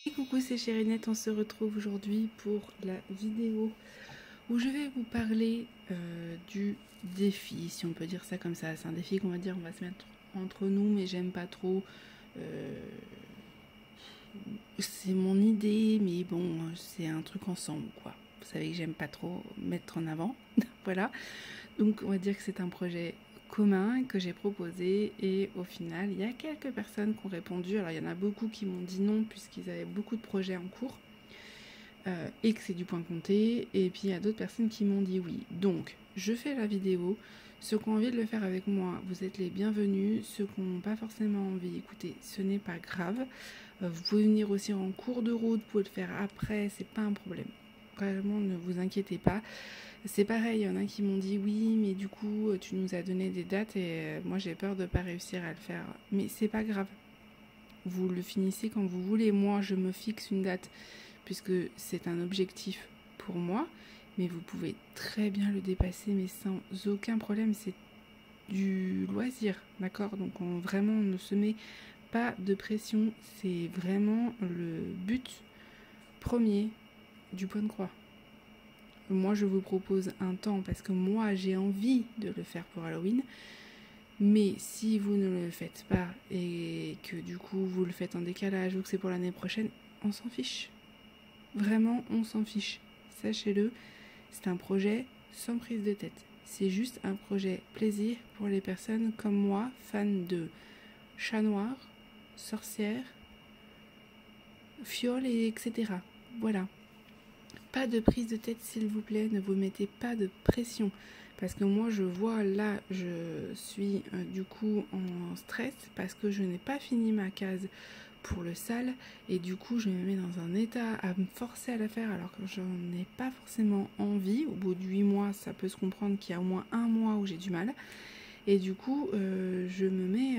Et coucou, c'est Chérinette, on se retrouve aujourd'hui pour la vidéo où je vais vous parler du défi, si on peut dire ça comme ça. C'est un défi qu'on va dire, on va se mettre entre nous, mais j'aime pas trop. C'est mon idée, mais bon, c'est un truc ensemble, quoi. Vous savez que j'aime pas trop mettre en avant. Voilà. Donc on va dire que c'est un projet commun que j'ai proposé et au final il y a quelques personnes qui ont répondu. Alors il y en a beaucoup qui m'ont dit non puisqu'ils avaient beaucoup de projets en cours et que c'est du point compté, et puis il y a d'autres personnes qui m'ont dit oui. Donc je fais la vidéo. Ceux qui ont envie de le faire avec moi, vous êtes les bienvenus. Ceux qui n'ont pas forcément envie, écoutez, ce n'est pas grave. Vous pouvez venir aussi en cours de route, vous pouvez le faire après, c'est pas un problème. Vraiment, ne vous inquiétez pas. C'est pareil, il y en a qui m'ont dit oui, mais du coup, tu nous as donné des dates et moi j'ai peur de ne pas réussir à le faire. Mais c'est pas grave. Vous le finissez quand vous voulez. Moi, je me fixe une date puisque c'est un objectif pour moi, mais vous pouvez très bien le dépasser, mais sans aucun problème. C'est du loisir, d'accord? Donc vraiment, on ne se met pas de pression. C'est vraiment le but premier du point de croix. Moi, je vous propose un temps parce que moi, j'ai envie de le faire pour Halloween. Mais si vous ne le faites pas et que du coup, vous le faites en décalage ou que c'est pour l'année prochaine, on s'en fiche. Vraiment, on s'en fiche. Sachez-le, c'est un projet sans prise de tête. C'est juste un projet plaisir pour les personnes comme moi, fans de chats noirs, sorcières, fioles, et etc. Voilà. Pas de prise de tête s'il vous plaît, ne vous mettez pas de pression. Parce que moi je vois là, je suis du coup en stress parce que je n'ai pas fini ma case pour le sale. Et du coup je me mets dans un état à me forcer à la faire alors que j'en ai pas forcément envie. Au bout de 8 mois, ça peut se comprendre qu'il y a au moins un mois où j'ai du mal. Et du coup je me mets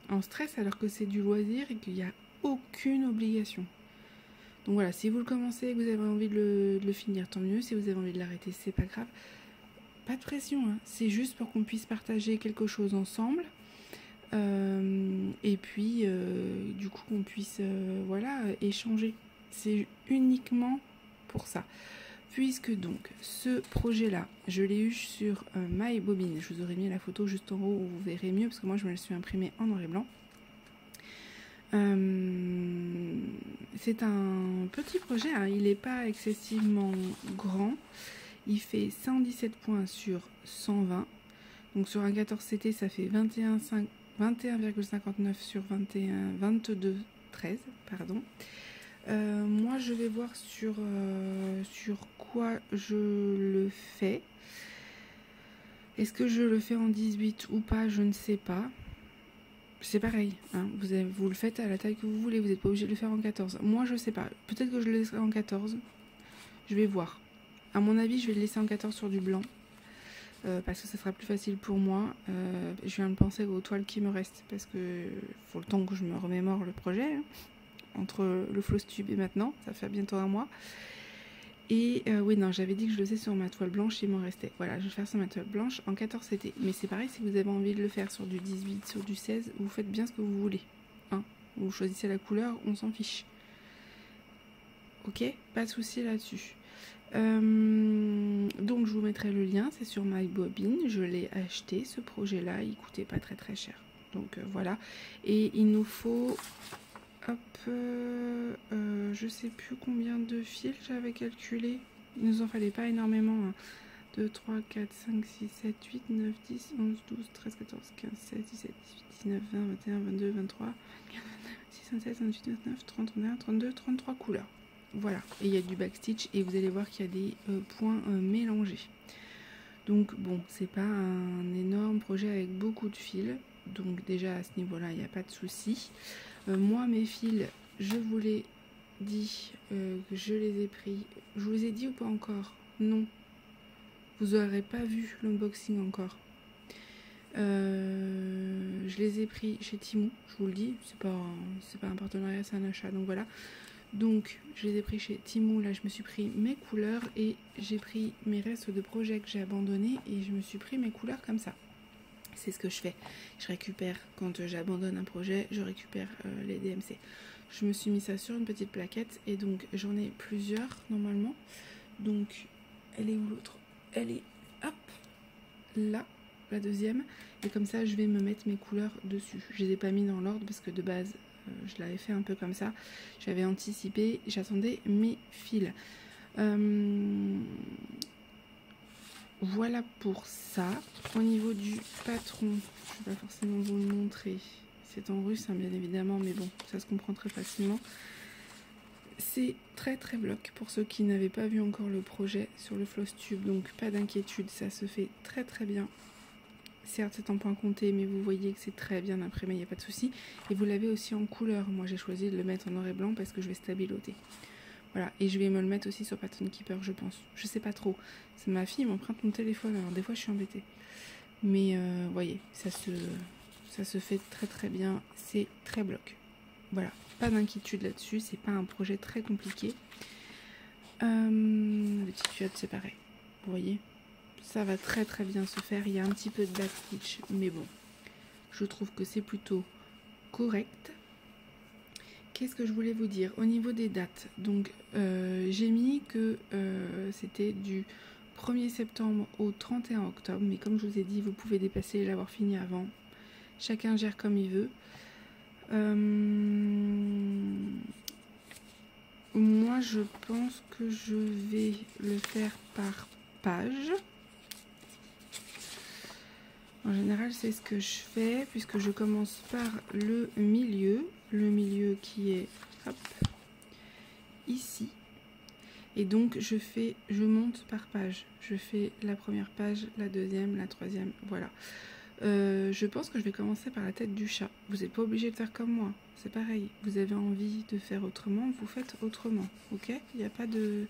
en stress alors que c'est du loisir et qu'il n'y a aucune obligation. Donc voilà, si vous le commencez et que vous avez envie de le finir, tant mieux. Si vous avez envie de l'arrêter, c'est pas grave. Pas de pression, hein. C'est juste pour qu'on puisse partager quelque chose ensemble. Et puis, du coup, qu'on puisse voilà, échanger. C'est uniquement pour ça. Puisque donc, ce projet-là, je l'ai eu sur MyBobine. Je vous aurais mis la photo juste en haut où vous verrez mieux, parce que moi, je me le suis imprimée en noir et blanc. C'est un petit projet, hein. Il n'est pas excessivement grand. Il fait 117 points sur 120. Donc sur un 14CT, ça fait 21,59 sur 22,13. Pardon. Moi, je vais voir sur quoi je le fais. Est-ce que je le fais en 18 ou pas? Je ne sais pas. C'est pareil, hein. Vous le faites à la taille que vous voulez, vous n'êtes pas obligé de le faire en 14. Moi, je sais pas. Peut-être que je le laisserai en 14. Je vais voir. À mon avis, je vais le laisser en 14 sur du blanc. Parce que ça sera plus facile pour moi. Je viens de penser aux toiles qui me restent. Parce que faut le temps que je me remémore le projet. Hein. Entre le Flowstube et maintenant, ça fait bientôt un mois. Et oui, non, j'avais dit que je le faisais sur ma toile blanche, il m'en restait. Voilà, je vais faire sur ma toile blanche en 14CT. Mais c'est pareil, si vous avez envie de le faire sur du 18, sur du 16, vous faites bien ce que vous voulez. Hein, vous choisissez la couleur, on s'en fiche. Ok, pas de souci là-dessus. Donc je vous mettrai le lien, c'est sur MyBobine. Je l'ai acheté, ce projet-là, il coûtait pas très très cher. Donc voilà. Et il nous faut... Hop, je sais plus combien de fils j'avais calculé. Il nous en fallait pas énormément. Hein. 2, 3, 4, 5, 6, 7, 8, 9, 10, 11, 12, 13, 14, 15, 16, 17, 18, 19, 20, 21, 22, 23, 24, 26, 27, 28, 29, 30, 31, 32, 33 couleurs. Voilà. Et il y a du backstitch et vous allez voir qu'il y a des points mélangés. Donc bon, c'est pas un énorme projet avec beaucoup de fils. Donc déjà à ce niveau-là, il n'y a pas de souci. Moi, mes fils, je vous l'ai dit que je les ai pris. Je vous les ai dit ou pas encore? Non. Vous n'aurez pas vu l'unboxing encore. Je les ai pris chez Temu, je vous le dis. C'est pas un partenariat, c'est un achat. Donc voilà. Donc je les ai pris chez Temu. Là, je me suis pris mes couleurs et j'ai pris mes restes de projets que j'ai abandonnés et je me suis pris mes couleurs comme ça. C'est ce que je fais. Je récupère, quand j'abandonne un projet, je récupère les DMC. je me suis mis ça sur une petite plaquette et donc j'en ai plusieurs normalement. Donc elle est où l'autre? Elle est hop là, la deuxième, et comme ça je vais me mettre mes couleurs dessus. Je les ai pas mis dans l'ordre parce que de base je l'avais fait un peu comme ça, j'avais anticipé, j'attendais mes fils. Voilà pour ça. Au niveau du patron, je vais pas forcément vous le montrer, c'est en russe hein, bien évidemment, mais bon, ça se comprend très facilement. C'est très très bloc pour ceux qui n'avaient pas vu encore le projet sur le floss tube, donc pas d'inquiétude, ça se fait très très bien. Certes c'est en point compté, mais vous voyez que c'est très bien imprimé, il n'y a pas de souci. Et vous l'avez aussi en couleur, moi j'ai choisi de le mettre en noir et blanc parce que je vais stabiloter. Voilà, et je vais me le mettre aussi sur Pattern Keeper je pense, je sais pas trop. C'est ma fille m'emprunte mon téléphone, alors des fois je suis embêtée. Mais vous voyez, ça se fait très très bien, c'est très bloc. Voilà, pas d'inquiétude là-dessus, c'est pas un projet très compliqué. Le tissu c'est pareil, vous voyez, ça va très très bien se faire. Il y a un petit peu de backstitch, mais bon, je trouve que c'est plutôt correct. Qu'est-ce que je voulais vous dire au niveau des dates? Donc j'ai mis que c'était du 1er septembre au 31 octobre, mais comme je vous ai dit, vous pouvez dépasser et l'avoir fini avant. Chacun gère comme il veut. Moi je pense que je vais le faire par page. En général c'est ce que je fais puisque je commence par le milieu qui est hop, ici, et donc je monte par page, je fais la première page, la deuxième, la troisième, voilà. Je pense que je vais commencer par la tête du chat. Vous n'êtes pas obligé de faire comme moi, c'est pareil. Vous avez envie de faire autrement, vous faites autrement, ok? Il n'y a pas de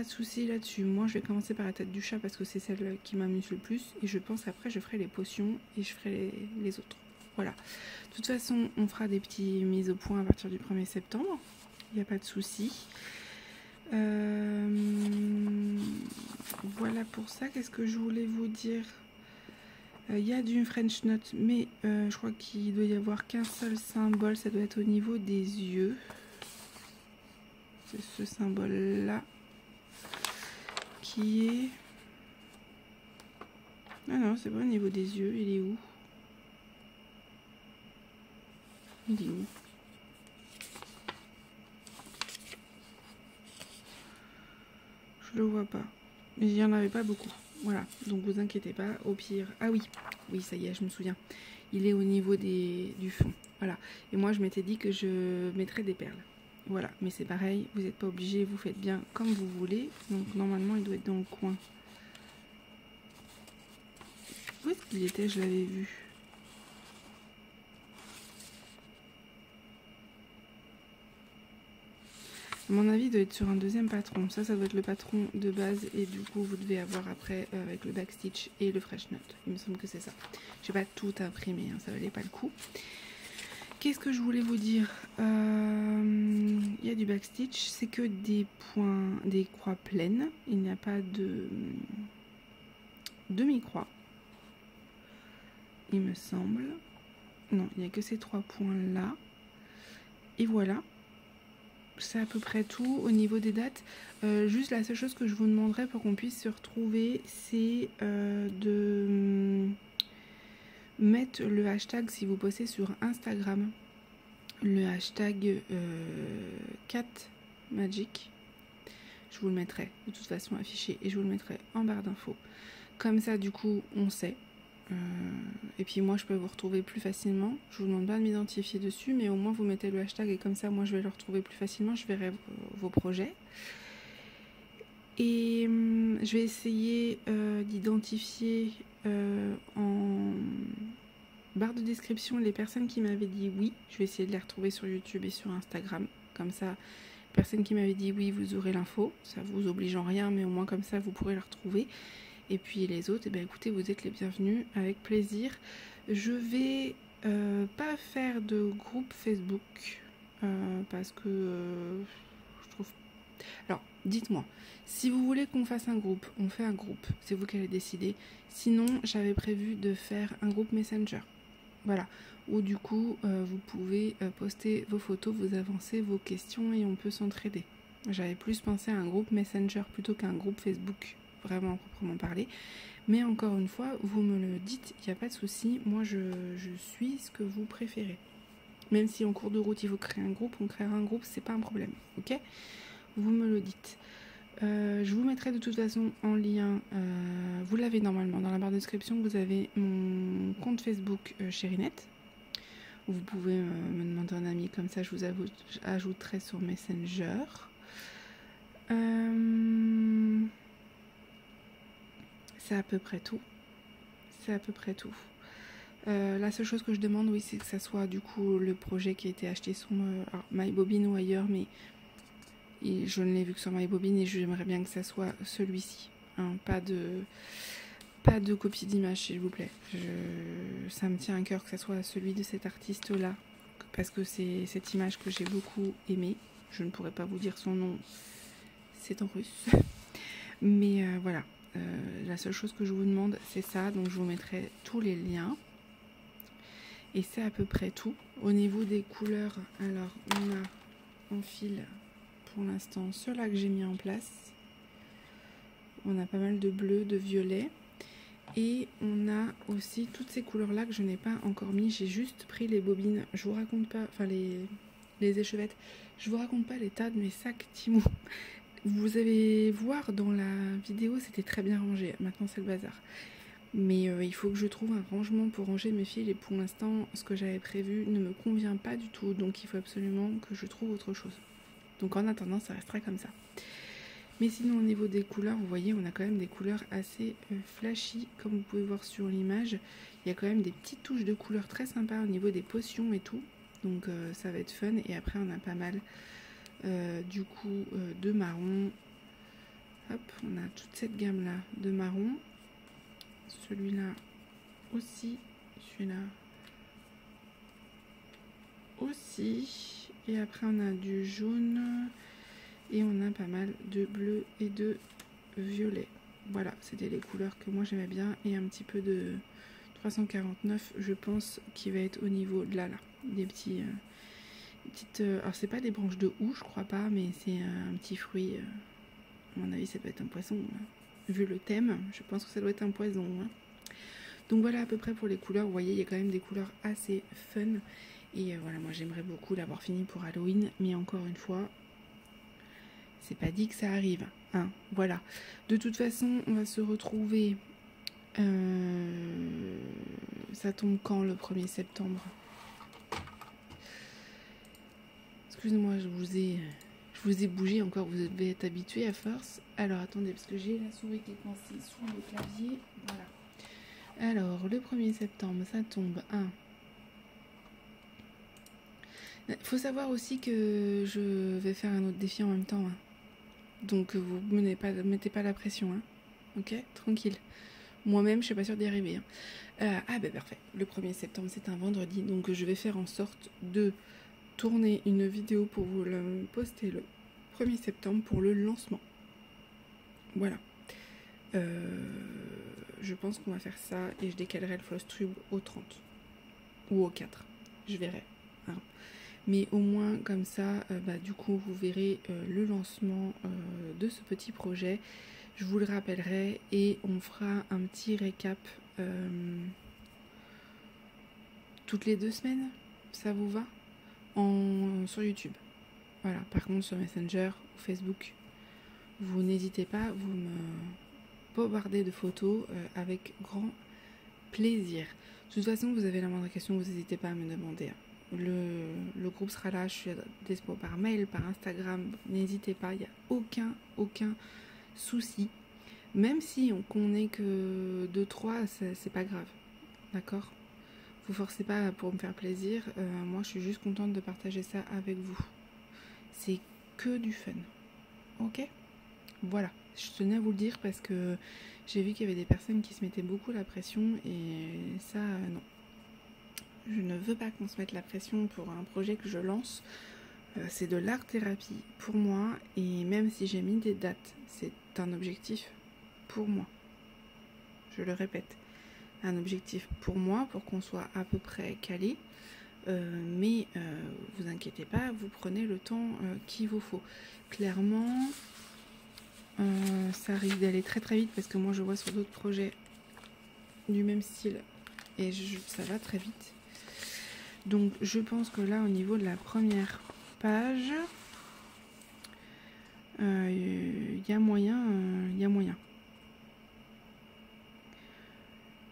souci là-dessus. Moi, je vais commencer par la tête du chat parce que c'est celle qui m'amuse le plus. Et je pense après, je ferai les potions et je ferai les autres. Voilà. De toute façon, on fera des petites mises au point à partir du 1er septembre. Il n'y a pas de souci. Voilà pour ça. Qu'est-ce que je voulais vous dire? Il y a du French Knot, mais je crois qu'il doit y avoir qu'un seul symbole, ça doit être au niveau des yeux. C'est ce symbole-là qui est... Ah non, c'est pas au niveau des yeux, il est où? Il est où? Je le vois pas. Mais il n'y en avait pas beaucoup. Voilà, donc vous inquiétez pas, au pire... Ah oui, oui, ça y est, je me souviens. Il est au niveau du fond. Voilà. Et moi, je m'étais dit que je mettrais des perles. Voilà, mais c'est pareil, vous n'êtes pas obligé, vous faites bien comme vous voulez. Donc normalement, il doit être dans le coin. Où est-ce qu'il était? Je l'avais vu. À mon avis, il doit être sur un deuxième patron. Ça doit être le patron de base. Et du coup, vous devez avoir après avec le backstitch et le fresh knot. Il me semble que c'est ça. Je n'ai pas tout imprimé, hein, ça valait pas le coup. Qu'est-ce que je voulais vous dire? Il y a du backstitch. C'est que des points, des croix pleines. Il n'y a pas de demi-croix. Il me semble. Non, il n'y a que ces 3 points-là. Et voilà. C'est à peu près tout au niveau des dates. Juste la seule chose que je vous demanderai pour qu'on puisse se retrouver, c'est de mettre le hashtag si vous postez sur Instagram. Le hashtag CatMagic. Je vous le mettrai de toute façon affiché et je vous le mettrai en barre d'infos. Comme ça, du coup, on sait. Et puis moi je peux vous retrouver plus facilement. Je vous demande pas de m'identifier dessus, mais au moins vous mettez le hashtag et comme ça moi je vais le retrouver plus facilement. Je verrai vos projets et je vais essayer d'identifier en barre de description les personnes qui m'avaient dit oui. Je vais essayer de les retrouver sur YouTube et sur Instagram, comme ça les personnes qui m'avaient dit oui, vous aurez l'info. Ça vous oblige en rien, mais au moins comme ça vous pourrez la retrouver. Et puis les autres, eh bien, écoutez, vous êtes les bienvenus, avec plaisir. Je vais pas faire de groupe Facebook parce que je trouve... Alors, dites-moi, si vous voulez qu'on fasse un groupe, on fait un groupe, c'est vous qui allez décider. Sinon, j'avais prévu de faire un groupe Messenger. Voilà. Où du coup, vous pouvez poster vos photos, vos avancées, vos questions et on peut s'entraider. J'avais plus pensé à un groupe Messenger plutôt qu'un groupe Facebook, vraiment proprement parlé. Mais encore une fois, vous me le dites, il n'y a pas de souci. Moi, je suis ce que vous préférez. Même si en cours de route, il faut créer un groupe, on créera un groupe, c'est pas un problème. Ok ? Vous me le dites. Je vous mettrai de toute façon en lien, vous l'avez normalement dans la barre de description, vous avez mon compte Facebook Chérinette. Vous pouvez me demander un ami, comme ça je vous ajouterai sur Messenger. C'est à peu près tout. C'est à peu près tout. La seule chose que je demande, oui, c'est que ça soit du coup le projet qui a été acheté sur MyBobine ou ailleurs, mais je ne l'ai vu que sur MyBobine et j'aimerais bien que ça soit celui-ci. Hein, pas de copie d'image, s'il vous plaît. Ça me tient à cœur que ça soit celui de cet artiste-là, parce que c'est cette image que j'ai beaucoup aimée. Je ne pourrais pas vous dire son nom, c'est en russe. Mais voilà, la seule chose que je vous demande, c'est ça. Donc je vous mettrai tous les liens. Et c'est à peu près tout. Au niveau des couleurs, alors on a en fil pour l'instant ceux-là que j'ai mis en place. On a pas mal de bleu, de violet. Et on a aussi toutes ces couleurs-là que je n'ai pas encore mis. J'ai juste pris les bobines. Je vous raconte pas, enfin les échevettes. Je vous raconte pas l'état de mes sacs Timo. Vous allez voir dans la vidéo, c'était très bien rangé. Maintenant, c'est le bazar. Mais il faut que je trouve un rangement pour ranger mes fils. Et pour l'instant, ce que j'avais prévu ne me convient pas du tout. Donc, il faut absolument que je trouve autre chose. Donc, en attendant, ça restera comme ça. Mais sinon, au niveau des couleurs, vous voyez, on a quand même des couleurs assez flashy. Comme vous pouvez voir sur l'image, il y a quand même des petites touches de couleurs très sympas au niveau des potions et tout. Donc, ça va être fun. Et après, on a pas mal, du coup, de marron. Hop, on a toute cette gamme-là de marron. Celui-là aussi. Celui-là aussi. Et après, on a du jaune. Et on a pas mal de bleu et de violet. Voilà, c'était les couleurs que moi j'aimais bien. Et un petit peu de 349, je pense, qui va être au niveau de là. Des petits... petites, alors c'est pas des branches de houx, je crois pas, mais c'est un petit fruit. À mon avis, ça doit être un poisson. Vu le thème, je pense que ça doit être un poison. Hein. Donc voilà à peu près pour les couleurs. Vous voyez, il y a quand même des couleurs assez fun. Et voilà, moi j'aimerais beaucoup l'avoir fini pour Halloween. Mais encore une fois, c'est pas dit que ça arrive. Hein, voilà. De toute façon, on va se retrouver... ça tombe quand le 1er septembre? Excusez-moi, je vous ai bougé encore, vous devez être habitué à force. Alors attendez, parce que j'ai la souris qui est coincée sous le clavier. Voilà. Alors, le 1er septembre, ça tombe à... Il faut savoir aussi que je vais faire un autre défi en même temps. Hein. Donc, vous ne mettez pas la pression. Hein. Ok, tranquille. Moi-même, je suis pas sûre d'y arriver. Hein. Ah ben parfait. Le 1er septembre, c'est un vendredi. Donc, je vais faire en sorte de tourner une vidéo pour vous le poster le 1er septembre pour le lancement. Voilà. Je pense qu'on va faire ça et je décalerai le Flosstube au 30 ou au 4. Je verrai. Hein. Mais au moins comme ça, du coup, vous verrez le lancement de ce petit projet. Je vous le rappellerai et on fera un petit récap toutes les 2 semaines. Ça vous va? Sur YouTube. Voilà. Par contre, sur Messenger ou Facebook, vous n'hésitez pas, vous me bombardez de photos avec grand plaisir. De toute façon, vous avez la moindre question, vous n'hésitez pas à me demander. Le groupe sera là, je suis dispo par mail, par Instagram, n'hésitez pas, il n'y a aucun souci. Même si qu'on n'est que 2-3, c'est pas grave, d'accord? Vous forcez pas pour me faire plaisir, moi je suis juste contente de partager ça avec vous. C'est que du fun, ok? Voilà, je tenais à vous le dire parce que j'ai vu qu'il y avait des personnes qui se mettaient beaucoup la pression et ça, non. Je ne veux pas qu'on se mette la pression pour un projet que je lance. C'est de l'art-thérapie pour moi et même si j'ai mis des dates, c'est un objectif pour moi. Je le répète. un objectif pour moi, pour qu'on soit à peu près calé. Mais vous inquiétez pas, vous prenez le temps qu'il vous faut. Clairement, ça risque d'aller très très vite parce que moi je vois sur d'autres projets du même style et ça va très vite. Donc je pense que là au niveau de la première page, il y a moyen,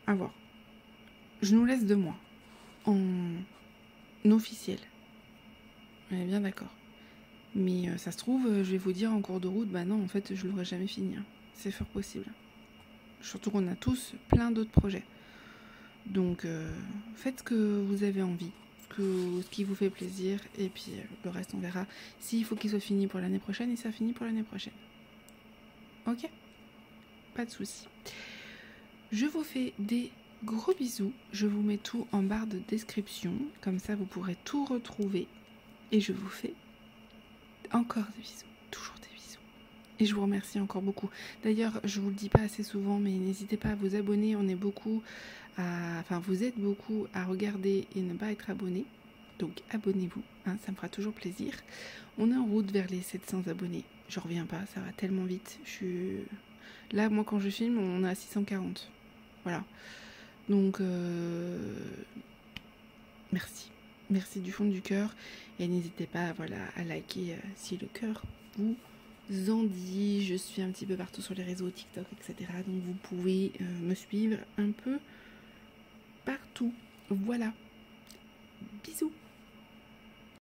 à voir. Je nous laisse 2 mois en officiel. On est bien d'accord. Mais ça se trouve, je vais vous dire en cours de route, bah non, en fait, je l'aurai jamais fini. Hein. C'est fort possible. Surtout qu'on a tous plein d'autres projets. Donc, faites ce que vous avez envie, ce qui vous fait plaisir, et puis le reste, on verra. S'il faut qu'il soit fini pour l'année prochaine, il sera fini pour l'année prochaine. Ok ? Pas de souci. Je vous fais des gros bisous. Je vous mets tout en barre de description. Comme ça, vous pourrez tout retrouver. Et je vous fais encore des bisous. Toujours des bisous. Et je vous remercie encore beaucoup. D'ailleurs, je vous le dis pas assez souvent, mais n'hésitez pas à vous abonner. On est beaucoup vous êtes beaucoup à regarder et ne pas être abonné. Donc abonnez-vous, hein, ça me fera toujours plaisir. On est en route vers les 700 abonnés. Je reviens pas, ça va tellement vite. Là, moi, quand je filme, on est à 640. Voilà. Donc, merci. Merci du fond du cœur. Et n'hésitez pas à liker si le cœur vous en dit. Je suis un petit peu partout sur les réseaux, TikTok, etc. Donc, vous pouvez me suivre un peu partout. Voilà. Bisous.